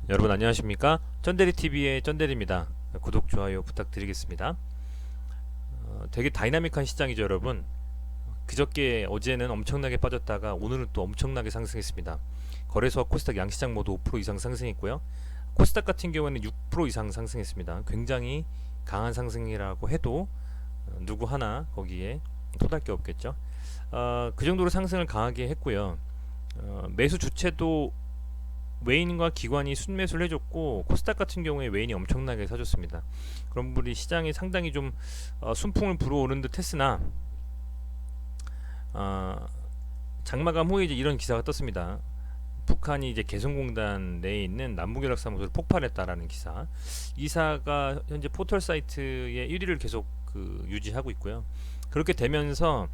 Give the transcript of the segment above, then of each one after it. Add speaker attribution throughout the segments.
Speaker 1: 여러분 안녕하십니까? 쩐데리TV의 쩐데리입니다. 구독, 좋아요 부탁드리겠습니다. 되게 다이나믹한 시장이죠 여러분. 그저께 어제는 엄청나게 빠졌다가 오늘은 또 엄청나게 상승했습니다. 거래소와 코스닥 양시장 모두 5% 이상 상승했고요. 코스닥 같은 경우에는 6% 이상 상승했습니다. 굉장히 강한 상승이라고 해도 누구 하나 거기에 토달 게 없겠죠. 그 정도로 상승을 강하게 했고요. 매수 주체도 외인과 기관이 순매수를 해줬고, 코스닥 같은 경우에 외인이 엄청나게 사줬습니다. 그런 분이 시장이 상당히 좀 순풍을 불어오는 듯 했으나 장마감 후에 이제 이런 기사가 떴습니다. 북한이 이제 개성공단 내에 있는 남북연락사무소를 폭발했다라는 기사. 이사가 현재 포털 사이트의 1위를 계속 유지하고 있고요. 그렇게 되면서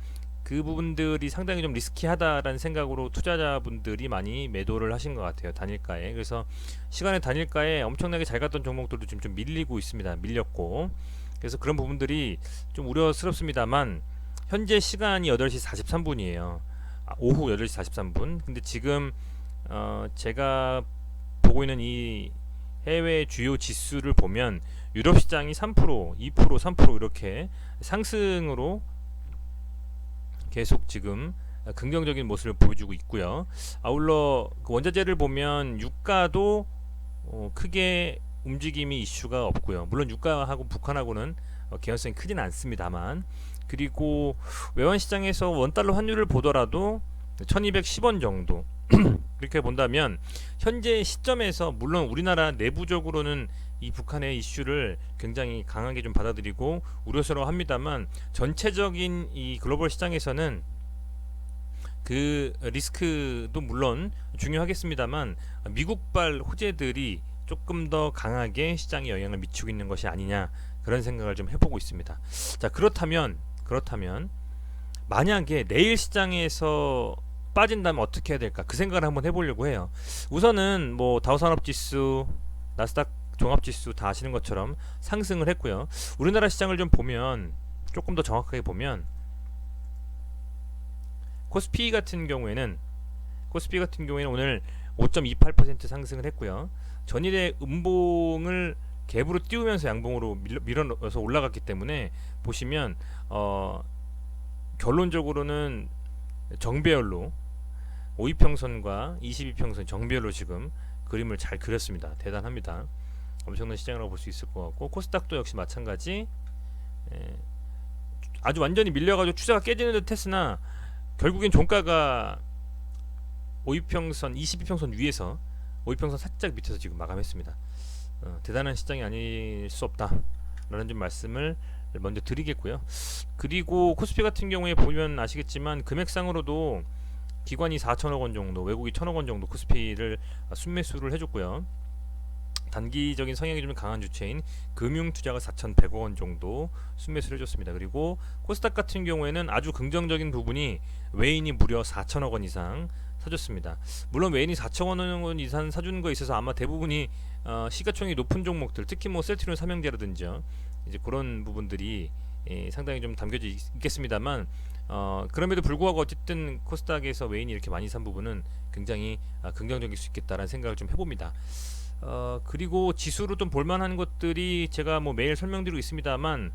Speaker 1: 그 부분들이 상당히 좀 리스키하다라는 생각으로 투자자분들이 많이 매도를 하신 것 같아요. 단일가에. 그래서 시간의 단일가에 엄청나게 잘 갔던 종목들도 지금 좀 밀리고 있습니다. 밀렸고. 그래서 그런 부분들이 좀 우려스럽습니다만, 현재 시간이 8시 43분이에요. 오후 8시 43분. 근데 지금 제가 보고 있는 이 해외 주요 지수를 보면 유럽 시장이 3%, 2%, 3% 이렇게 상승으로 계속 지금 긍정적인 모습을 보여주고 있고요. 아울러 그 원자재를 보면 유가도 크게 움직임이 이슈가 없고요. 물론 유가하고 북한하고는 개연성이 크지는 않습니다만, 그리고 외환 시장에서 원달러 환율을 보더라도 1210원 정도 그렇게 본다면 현재 시점에서 물론 우리나라 내부적으로는 이 북한의 이슈를 굉장히 강하게 좀 받아들이고 우려스러워합니다만, 전체적인 이 글로벌 시장에서는 그 리스크도 물론 중요하겠습니다만 미국발 호재들이 조금 더 강하게 시장에 영향을 미치고 있는 것이 아니냐, 그런 생각을 좀 해보고 있습니다. 자, 그렇다면 만약에 내일 시장에서 빠진다면 어떻게 해야 될까, 그 생각을 한번 해보려고 해요. 우선은 뭐 다우산업지수, 나스닥 종합지수 다 아시는 것처럼 상승을 했고요. 우리나라 시장을 좀 보면, 조금 더 정확하게 보면, 코스피 같은 경우에는 오늘 5.28% 상승을 했고요. 전일의 음봉을 갭으로 띄우면서 양봉으로 밀어넣어서 올라갔기 때문에 보시면 결론적으로는 정배열로 5이평선과 22평선 정배열로 지금 그림을 잘 그렸습니다. 대단합니다. 엄청난 시장이라고 볼 수 있을 것 같고, 코스닥도 역시 마찬가지. 아주 완전히 밀려가지고 추세가 깨지는 듯 했으나 결국엔 종가가 5이평선, 22평선 위에서 5이평선 살짝 밑에서 지금 마감했습니다. 대단한 시장이 아닐 수 없다 라는 좀 말씀을 먼저 드리겠고요. 그리고 코스피 같은 경우에 보면 아시겠지만 금액상으로도 기관이 4천억원 정도, 외국이 1천억원 정도 코스피를 순매수를 해줬고요. 단기적인 성향이 좀 강한 주체인 금융투자가 4,100억원 정도 순매수를 해줬습니다. 그리고 코스닥 같은 경우에는 아주 긍정적인 부분이 외인이 무려 4천억원 이상 사줬습니다. 물론 외인이 4천억원 이상 사주는 거에 있어서 아마 대부분이 시가총액이 높은 종목들, 특히 뭐 셀트리온 삼형제라든지 이제 그런 부분들이 상당히 좀 담겨져 있겠습니다만, 그럼에도 불구하고 어쨌든 코스닥에서 외인이 이렇게 많이 산 부분은 굉장히 긍정적일 수 있겠다라는 생각을 좀 해봅니다. 그리고 지수로 좀 볼만한 것들이 제가 뭐 매일 설명드리고 있습니다만,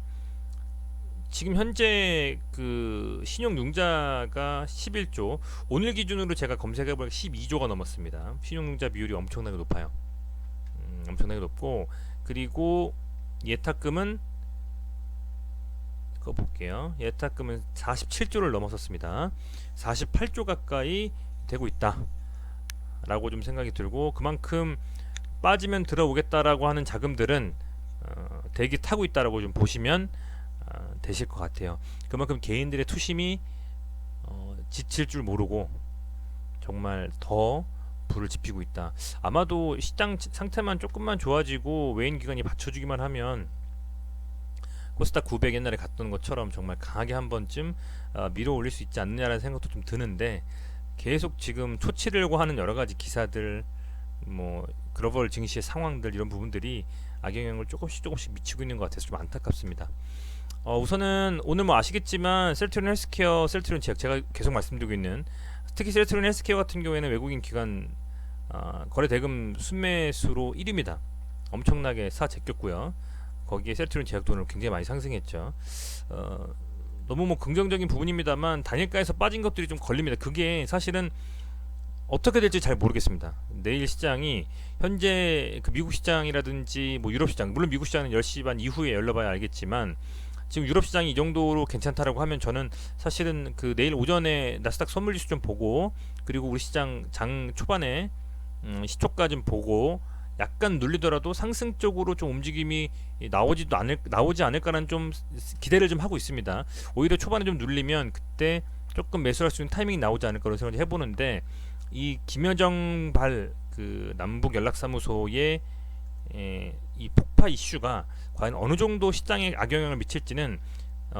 Speaker 1: 지금 현재 그 신용융자가 11조, 오늘 기준으로 제가 검색해보니까 12조가 넘었습니다. 신용융자 비율이 엄청나게 높아요. 엄청나게 높고, 그리고 예탁금은 그거 볼게요. 예탁금은 47조를 넘어섰습니다. 48조 가까이 되고 있다 라고 좀 생각이 들고, 그만큼 빠지면 들어오겠다라고 하는 자금들은 대기 타고 있다라고 좀 보시면 되실 것 같아요. 그만큼 개인들의 투심이 지칠 줄 모르고 정말 더 불을 지피고 있다. 아마도 시장 상태만 조금만 좋아지고 외인 기관이 받쳐주기만 하면 코스닥 900 옛날에 갔던 것처럼 정말 강하게 한 번쯤 밀어 올릴 수 있지 않느냐라는 생각도 좀 드는데, 계속 지금 초치려고 하는 여러 가지 기사들, 뭐 글로벌 증시의 상황들, 이런 부분들이 악영향을 조금씩 미치고 있는 것 같아서 좀 안타깝습니다. 우선은 오늘 뭐 아시겠지만 셀트리온 헬스케어, 셀트리온 제약, 제가 계속 말씀드리고 있는, 특히 셀트리온 헬스케어 같은 경우에는 외국인 기관 거래 대금 순매수로 1위입니다. 엄청나게 제꼈고요. 거기에 셀트리온 제약 돈을 굉장히 많이 상승했죠. 너무 뭐 긍정적인 부분입니다만 단일가에서 빠진 것들이 좀 걸립니다. 그게 사실은 어떻게 될지 잘 모르겠습니다. 내일 시장이 현재 그 미국 시장이라든지 뭐 유럽 시장, 물론 미국 시장은 10시 반 이후에 열려봐야 알겠지만 지금 유럽 시장이 이 정도로 괜찮다라고 하면 저는 사실은 그 내일 오전에 나스닥 선물지수 좀 보고 그리고 우리 시장 장 초반에 시초가 좀 보고 약간 눌리더라도 상승 쪽으로 좀 움직임이 나오지 않을까라는 좀 기대를 좀 하고 있습니다. 오히려 초반에 좀 눌리면 그때 조금 매수할 수 있는 타이밍이 나오지 않을까 그런 생각을 해보는데 이 김여정 그 남북 연락사무소의 이 폭파 이슈가 과연 어느 정도 시장에 악영향을 미칠지는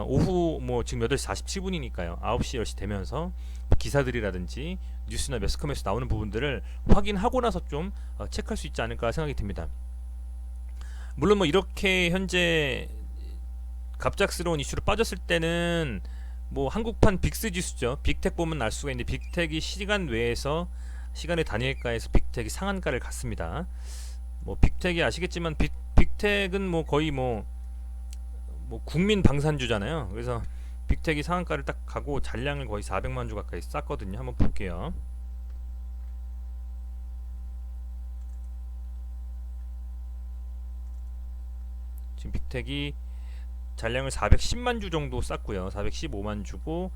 Speaker 1: 오후 뭐 지금 8시 47분이니까요. 9시 10시 되면서 기사들이라든지 뉴스나 매스컴에서 나오는 부분들을 확인하고 나서 좀 체크할 수 있지 않을까 생각이 듭니다. 물론 뭐 이렇게 현재 갑작스러운 이슈로 빠졌을 때는 뭐 한국판 빅스 지수죠. 빅텍 보면 알 수가 있는데 빅텍이 시간 외에서 시간의 단일가에서 빅텍이 상한가를 갔습니다. 뭐 빅텍이 아시겠지만 빅텍은 뭐 거의 뭐 국민 방산주잖아요. 그래서 빅텍이 상한가를 딱 가고 잔량을 거의 400만 주 가까이 쌌거든요. 한번 볼게요. 지금 빅텍이 잔량을 410만 주 정도 쌌고요. 415만 주고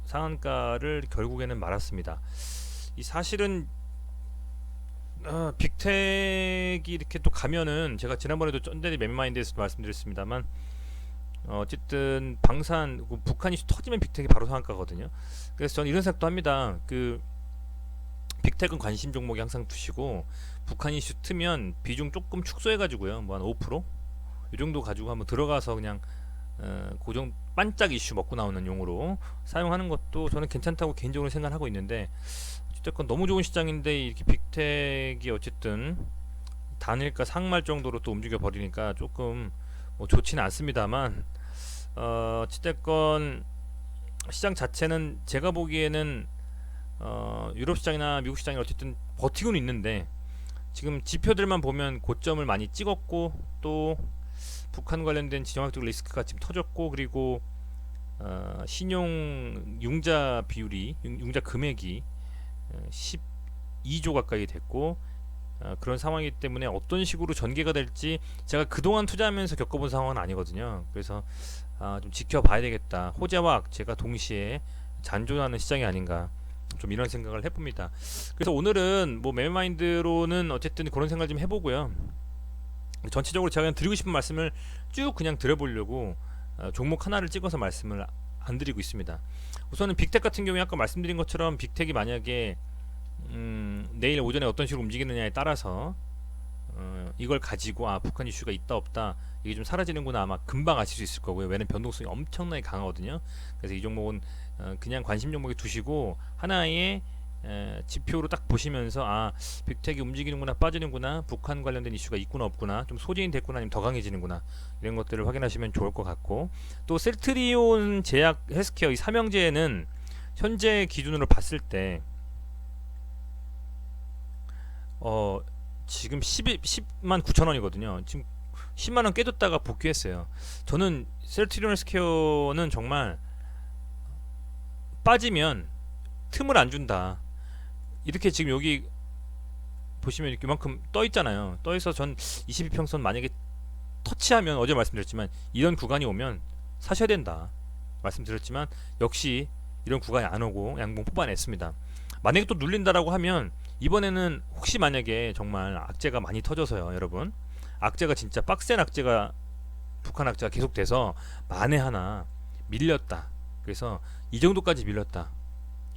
Speaker 1: 상한가를 결국에는 말았습니다. 이 사실은 빅텍이 이렇게 또 가면은 제가 지난번에도 쩐데리 맵마인드에서 말씀드렸습니다만 어쨌든 방산 북한 이슈 터지면 빅텍이 바로 상한가거든요. 그래서 저는 이런 생각도 합니다. 그 빅텍은 관심 종목이 항상 두시고 북한 이슈 트면 비중 조금 축소해가지고요. 뭐 한 5%? 이 정도 가지고 한번 들어가서 그냥 고정 반짝 이슈 먹고 나오는 용으로 사용하는 것도 저는 괜찮다고 개인적으로 생각하고 있는데 어쨌든 너무 좋은 시장인데 이렇게 빅텍이 어쨌든 단일가 상말 정도로 또 움직여 버리니까 조금 뭐 좋지는 않습니다만 어쨌든 시장 자체는 제가 보기에는 유럽 시장이나 미국 시장이 어쨌든 버티고는 있는데 지금 지표들만 보면 고점을 많이 찍었고 또 북한 관련된 지정학적 리스크가 지금 터졌고 그리고 신용 융자 비율이 융자 금액이 12조 가까이 됐고 그런 상황이기 때문에 어떤 식으로 전개가 될지 제가 그동안 투자하면서 겪어본 상황은 아니거든요. 그래서 좀 지켜봐야 되겠다. 호재와 악재가 동시에 잔존하는 시장이 아닌가 좀 이런 생각을 해봅니다. 그래서 오늘은 뭐 매매마인드로는 어쨌든 그런 생각을 좀 해보고요. 전체적으로 제가 그냥 드리고 싶은 말씀을 쭉 그냥 드려보려고 종목 하나를 찍어서 말씀을 안 드리고 있습니다. 우선은 빅텍 같은 경우에 아까 말씀드린 것처럼 빅텍이 만약에 내일 오전에 어떤 식으로 움직이느냐에 따라서 이걸 가지고 북한 이슈가 있다 없다 이게 좀 사라지는구나 아마 금방 아실 수 있을 거고요. 왜냐면 변동성이 엄청나게 강하거든요. 그래서 이 종목은 그냥 관심 종목에 두시고 하나의 지표로 딱 보시면서 빅텍이 움직이는구나 빠지는구나 북한 관련된 이슈가 있구나 없구나 좀 소진이 됐구나 아니면 더 강해지는구나 이런 것들을 확인하시면 좋을 것 같고 또 셀트리온 제약 헬스케어 이 삼형제는 현재 기준으로 봤을 때 지금 10만 9천 원이거든요. 지금 10만 원 깨졌다가 복귀했어요. 저는 셀트리온 헬스케어는 정말 빠지면 틈을 안 준다. 이렇게 지금 여기 보시면 이만큼 떠 있잖아요. 떠 있어 전 22평선 만약에 터치하면 어제 말씀드렸지만 이런 구간이 오면 사셔야 된다. 말씀드렸지만 역시 이런 구간이 안 오고 양봉 뽑아냈습니다. 만약에 또 눌린다라고 하면 이번에는 혹시 만약에 정말 악재가 많이 터져서요, 여러분. 악재가 진짜 빡센 악재가 북한 악재가 계속돼서 만에 하나 밀렸다. 그래서 이 정도까지 밀렸다.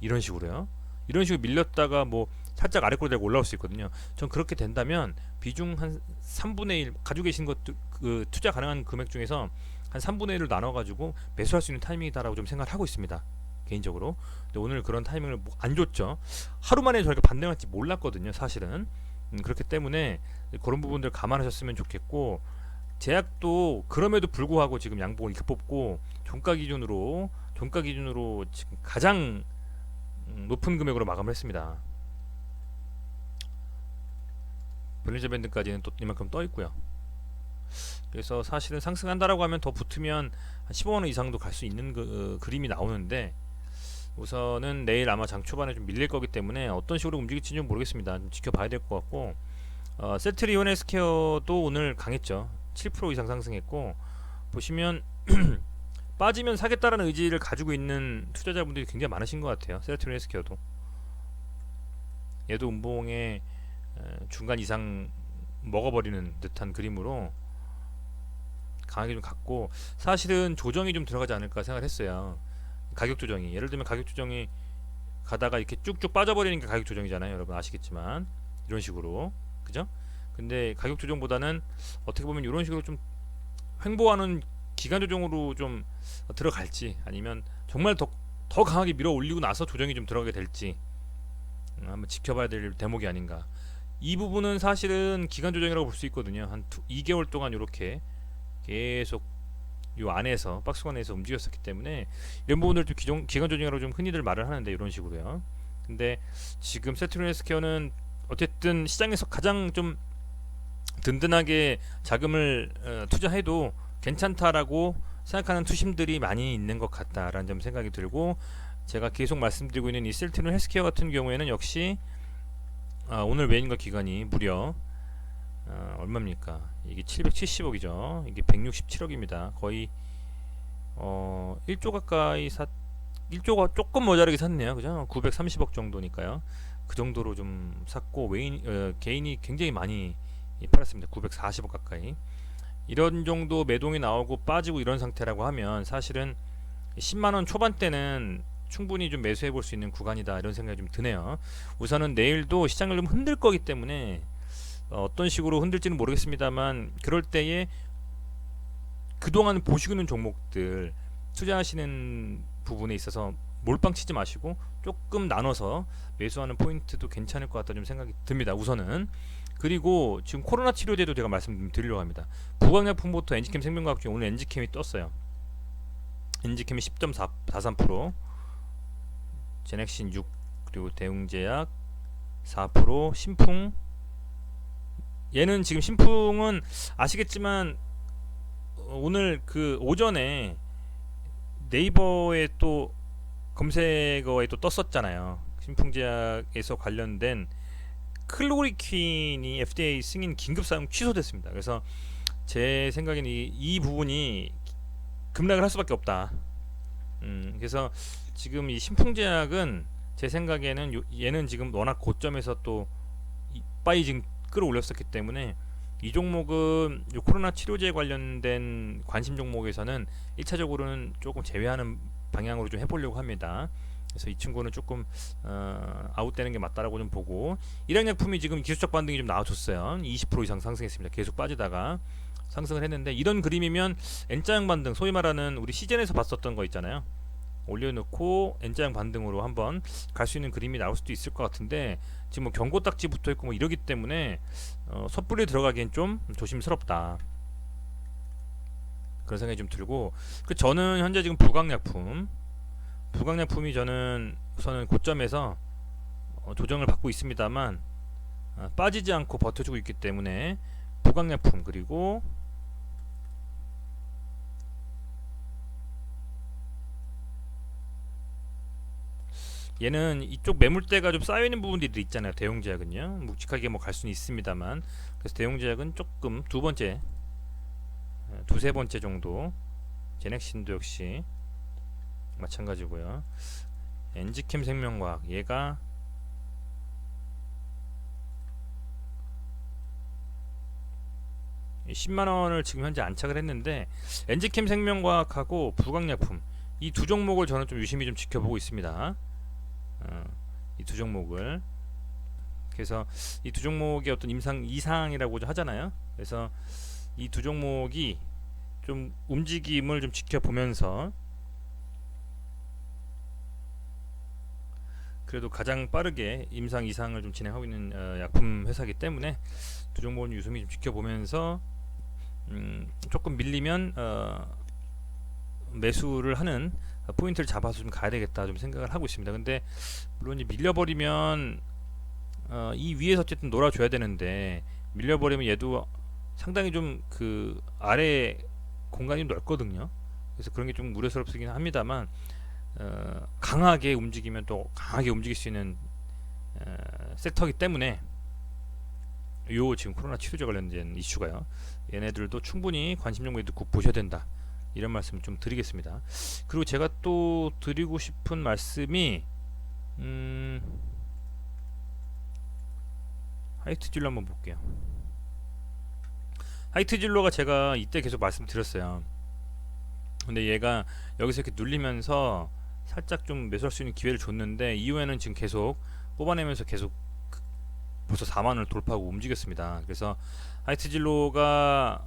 Speaker 1: 이런 식으로요. 이런 식으로 밀렸다가 뭐 살짝 아래로 되고 올라올 수 있거든요. 전 그렇게 된다면 비중 한 3분의 1 가지고 계신 것들 그 투자 가능한 금액 중에서 한 3분의 1을 나눠 가지고 매수할 수 있는 타이밍이다라고 좀 생각을 하고 있습니다. 개인적으로. 근데 오늘 그런 타이밍을 안 줬죠. 하루 만에 저희가 반등할지 몰랐거든요, 사실은. 그렇기 때문에 그런 부분들 감안하셨으면 좋겠고 제약도 그럼에도 불구하고 지금 양봉을 이렇게 뽑고 종가 기준으로 지금 가장 높은 금액으로 마감을 했습니다. 볼린저 밴드까지는 또 이만큼 떠 있고요. 그래서 사실은 상승한다라고 하면 더 붙으면 한 15만 원 이상도 갈 수 있는 그림이 나오는데, 우선은 내일 아마 장 초반에 좀 밀릴 거기 때문에 어떤 식으로 움직일지는 모르겠습니다. 좀 지켜봐야 될 것 같고, 셀트리온 헬스케어도 오늘 강했죠. 7% 이상 상승했고, 보시면 빠지면 사겠다라는 의지를 가지고 있는 투자자분들이 굉장히 많으신 것 같아요. 셀트리온 헬스케어도, 얘도 음봉의 중간 이상 먹어버리는 듯한 그림으로 강하게 좀 갔고, 사실은 조정이 좀 들어가지 않을까 생각을 했어요. 가격 조정이, 예를 들면 가격 조정이 가다가 이렇게 쭉쭉 빠져버리는 게 가격 조정이잖아요. 여러분 아시겠지만 이런 식으로, 그죠? 근데 가격 조정보다는 어떻게 보면 이런 식으로 좀 횡보하는 기간 조정으로 좀 들어갈지, 아니면 정말 더 강하게 밀어 올리고 나서 조정이 좀 들어가게 될지 한번 지켜봐야 될 대목이 아닌가. 이 부분은 사실은 기간 조정이라고 볼 수 있거든요. 한 2개월 동안 이렇게 계속 요 안에서 박스권에서 움직였었기 때문에 이런 부분들 좀 기간 조정이라고 좀 흔히들 말을 하는데, 이런 식으로요. 근데 지금 셀트리온 헬스케어는 어쨌든 시장에서 가장 좀 든든하게 자금을 투자해도 괜찮다라고 생각하는 투심들이 많이 있는 것 같다라는 점 생각이 들고, 제가 계속 말씀드리고 있는 이 셀트리온 헬스케어 같은 경우에는 역시 오늘 외인과 기간이 무려 얼마입니까? 이게 770억이죠. 이게 167억입니다. 거의 1조 가까이 1조가 조금 모자라게 샀네요. 그죠? 930억 정도니까요. 그 정도로 좀 샀고, 개인이 굉장히 많이 팔았습니다. 940억 가까이. 이런 정도 매동이 나오고 빠지고 이런 상태라고 하면 사실은 10만원 초반대는 충분히 좀 매수해 볼 수 있는 구간이다, 이런 생각이 좀 드네요. 우선은 내일도 시장을 좀 흔들 거기 때문에 어떤 식으로 흔들지는 모르겠습니다만, 그럴 때에 그동안 보시고 있는 종목들 투자하시는 부분에 있어서 몰빵 치지 마시고 조금 나눠서 매수하는 포인트도 괜찮을 것 같다 좀 생각이 듭니다. 우선은. 그리고 지금 코로나 치료제도 제가 말씀드리려고 합니다. 부강약품부터 엔지캠 생명과학 중에 오늘 엔지캠이 떴어요. 엔지캠이 10.43%, 제넥신 6, 그리고 대웅제약 4%, 신풍, 얘는 지금 신풍은 아시겠지만 오늘 그 오전에 네이버에 또 검색어에 또 떴었잖아요. 신풍제약에서 관련된 클로리퀸이 FDA 승인 긴급 사용 취소됐습니다. 그래서 제 생각에는 이 부분이 급락을 할 수밖에 없다. 그래서 지금 이 신풍제약은 제 생각에는 얘는 지금 워낙 고점에서 또 빠이 지금 끌어올렸었기 때문에 이 종목은 요 코로나 치료제 관련된 관심 종목에서는 1차적으로는 조금 제외하는 방향으로 좀 해보려고 합니다. 그래서 이 친구는 조금 아웃되는 게 맞다라고 좀 보고, 일양약품이 지금 기술적 반등이 좀 나와줬어요. 20% 이상 상승했습니다. 계속 빠지다가 상승을 했는데, 이런 그림이면 N자형 반등, 소위 말하는 우리 시즌에서 봤었던 거 있잖아요. 올려놓고 N자형 반등으로 한번 갈 수 있는 그림이 나올 수도 있을 것 같은데, 지금 뭐 경고 딱지 붙어있고 뭐 이러기 때문에 섣불리 들어가기엔 좀 조심스럽다, 그런 생각이 좀 들고, 저는 현재 지금 부강약품이 저는 우선은 고점에서 조정을 받고 있습니다만 빠지지 않고 버텨주고 있기 때문에 부강약품, 그리고 얘는 이쪽 매물대가 좀 쌓여있는 부분들이 있잖아요. 대웅제약은요 묵직하게 뭐 갈 수는 있습니다만, 그래서 대웅제약은 조금 두세 번째 정도, 제넥신도 역시 마찬가지고요. 엔지캠 생명과학, 얘가 이 10만원을 지금 현재 안착을 했는데, 엔지캠 생명과학하고 부강약품, 이 두 종목을 저는 좀 유심히 좀 지켜보고 있습니다. 이 두 종목을, 그래서 이 두 종목의 어떤 이상이라고 하잖아요. 그래서 이 두 종목이 좀 움직임을 좀 지켜보면서, 그래도 가장 빠르게 이상을 좀 진행하고 있는 약품 회사이기 때문에 두 종목은 유심히 좀 지켜보면서 조금 밀리면 매수를 하는 포인트를 잡아서 좀 가야 되겠다 좀 생각을 하고 있습니다. 근데 물론 밀려버리면 이 위에서 어쨌든 놀아줘야 되는데, 밀려버리면 얘도 상당히 좀 그 아래 공간이 넓거든요. 그래서 그런 게 좀 우려스럽긴 합니다만 강하게 움직이면 또 강하게 움직일 수 있는 섹터이기 때문에 요 지금 코로나 치료제 관련된 이슈가요. 얘네들도 충분히 관심 종목에도 꼭 보셔야 된다. 이런 말씀 좀 드리겠습니다. 그리고 제가 또 드리고 싶은 말씀이 하이트진로 한번 볼게요. 하이트진로가 제가 이때 계속 말씀드렸어요. 근데 얘가 여기서 이렇게 눌리면서 살짝 좀 매수할 수 있는 기회를 줬는데 이후에는 지금 계속 뽑아내면서 계속 벌써 4만원을 돌파하고 움직였습니다. 그래서 하이트진로가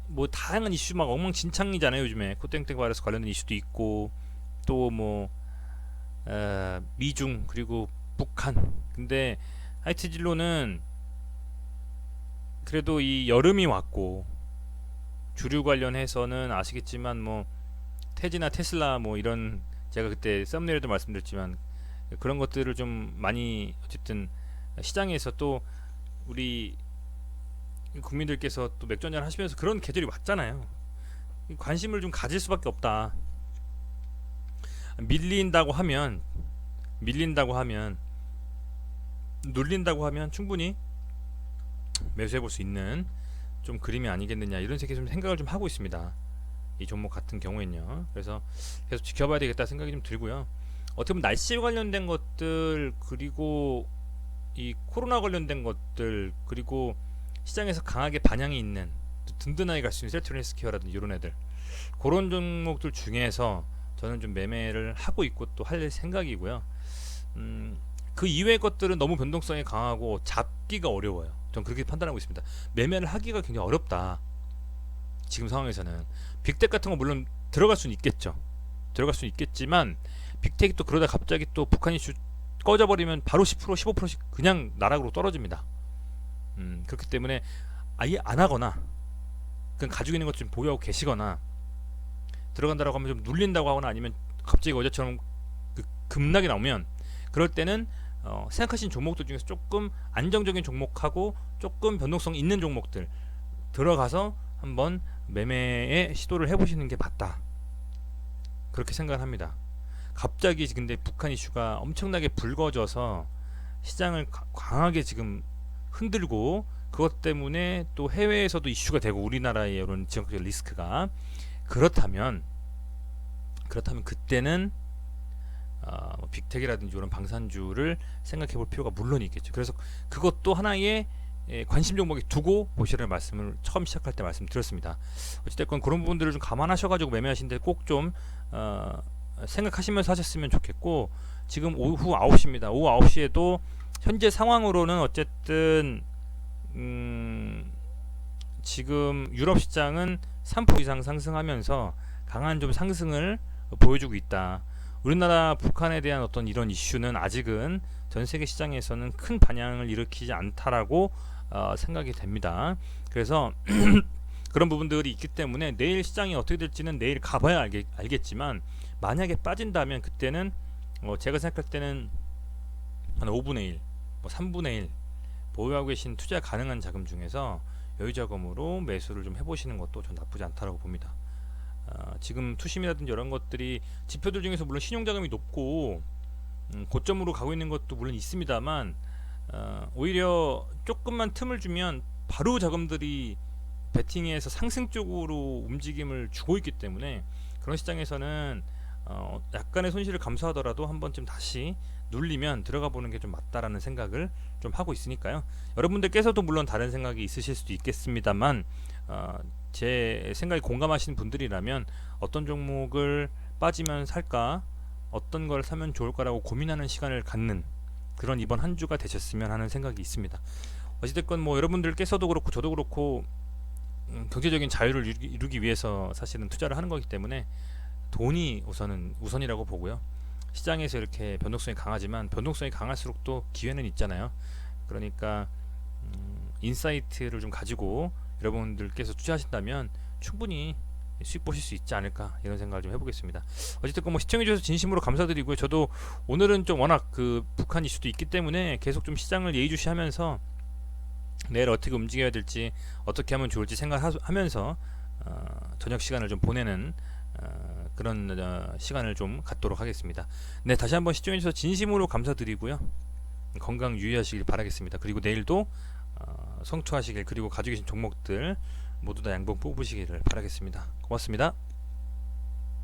Speaker 1: 뭐 다양한 이슈 막 엉망진창이잖아요. 요즘에 코땡땡 바이러스 관련된 이슈도 있고 또 뭐 미중 그리고 북한. 근데 하이트진로는 그래도 이 여름이 왔고 주류 관련해서는 아시겠지만 뭐 테지나 테슬라 뭐 이런 제가 그때 썸네일에도 말씀드렸지만 그런 것들을 좀 많이 어쨌든 시장에서 또 우리 국민들께서 또 맥주 한잔 하시면서 그런 계절이 왔잖아요. 관심을 좀 가질 수밖에 없다. 밀린다고 하면 눌린다고 하면 충분히 매수해 볼 수 있는 좀 그림이 아니겠느냐 이런 식의 좀 생각을 좀 하고 있습니다. 이 종목 같은 경우에는요. 그래서 계속 지켜봐야 되겠다 생각이 좀 들고요. 어떻게 보면 날씨 관련된 것들 그리고 이 코로나 관련된 것들 그리고 시장에서 강하게 반향이 있는 든든하게 갈 수 있는 셀트리온 헬스케어라든지 이런 애들 그런 종목들 중에서 저는 좀 매매를 하고 있고 또 할 생각이고요. 그 이외의 것들은 너무 변동성이 강하고 잡기가 어려워요. 전 그렇게 판단하고 있습니다. 매매를 하기가 굉장히 어렵다. 지금 상황에서는 빅텍 같은 거 물론 들어갈 수는 있겠죠. 들어갈 수는 있겠지만 빅텍이 또 그러다 갑자기 또 북한 이슈 꺼져버리면 바로 10% 15%씩 그냥 나락으로 떨어집니다. 그렇기 때문에 아예 안 하거나 그냥 가지고 있는 것 좀 보유하고 계시거나 들어간다라고 하면 좀 눌린다고 하거나 아니면 갑자기 어제처럼 그 급락이 나오면 그럴 때는 생각하신 종목들 중에서 조금 안정적인 종목하고 조금 변동성 있는 종목들 들어가서 한번 매매에 시도를 해보시는 게 맞다. 그렇게 생각을 합니다. 갑자기 근데 북한 이슈가 엄청나게 불거져서 시장을 강하게 지금 흔들고 그것 때문에 또 해외에서도 이슈가 되고 우리나라의 이런 지역적 리스크가 그렇다면 그때는 빅텍이라든지 이런 방산주를 생각해 볼 필요가 물론 있겠죠. 그래서 그것도 하나의 관심 종목에 두고 보시라는 말씀을 처음 시작할 때 말씀드렸습니다. 어찌됐건 그런 부분들을 좀 감안하셔가지고 매매하시는데 꼭 좀 생각하시면서 하셨으면 좋겠고 지금 오후 9시입니다. 오후 9시에도 현재 상황으로는 어쨌든 지금 유럽 시장은 3% 이상 상승하면서 강한 좀 상승을 보여주고 있다. 우리나라 북한에 대한 어떤 이런 이슈는 아직은 전 세계 시장에서는 큰 반향을 일으키지 않다라고 생각이 됩니다. 그래서 그런 부분들이 있기 때문에 내일 시장이 어떻게 될지는 내일 가봐야 알겠지만 만약에 빠진다면 그때는 제가 생각할 때는 한 5분의 1, 뭐 3분의 1 보유하고 계신 투자 가능한 자금 중에서 여유 자금으로 매수를 좀 해보시는 것도 전 나쁘지 않다라고 봅니다. 지금 투심이라든지 이런 것들이 지표들 중에서 물론 신용자금이 높고 고점으로 가고 있는 것도 물론 있습니다만 오히려 조금만 틈을 주면 바로 자금들이 베팅에서 상승 쪽으로 움직임을 주고 있기 때문에 그런 시장에서는 약간의 손실을 감수하더라도 한 번쯤 다시 눌리면 들어가 보는 게 좀 맞다라는 생각을 좀 하고 있으니까요. 여러분들께서도 물론 다른 생각이 있으실 수도 있겠습니다만 제 생각에 공감하시는 분들이라면 어떤 종목을 빠지면 살까 어떤 걸 사면 좋을까라고 고민하는 시간을 갖는 그런 이번 한 주가 되셨으면 하는 생각이 있습니다. 어찌됐건 뭐 여러분들께서도 그렇고 저도 그렇고 경제적인 자유를 이루기 위해서 사실은 투자를 하는 거기 때문에 돈이 우선이라고 보고요. 시장에서 이렇게 변동성이 강하지만 변동성이 강할수록 또 기회는 있잖아요. 그러니까 인사이트를 좀 가지고 여러분들께서 투자하신다면 충분히 수익 보실 수 있지 않을까 이런 생각을 좀 해보겠습니다. 어쨌든 뭐 시청해주셔서 진심으로 감사드리고요. 저도 오늘은 좀 워낙 그 북한 이슈도 있기 때문에 계속 좀 시장을 예의주시하면서 내일 어떻게 움직여야 될지 어떻게 하면 좋을지 생각하면서 저녁 시간을 좀 보내는 그런 시간을 좀 갖도록 하겠습니다. 네, 다시 한번 시청해주셔서 진심으로 감사드리고요. 건강 유의하시길 바라겠습니다. 그리고 내일도 성투하시길, 그리고 가지고 계신 종목들 모두 다 양봉 뽑으시기를 바라겠습니다. 고맙습니다.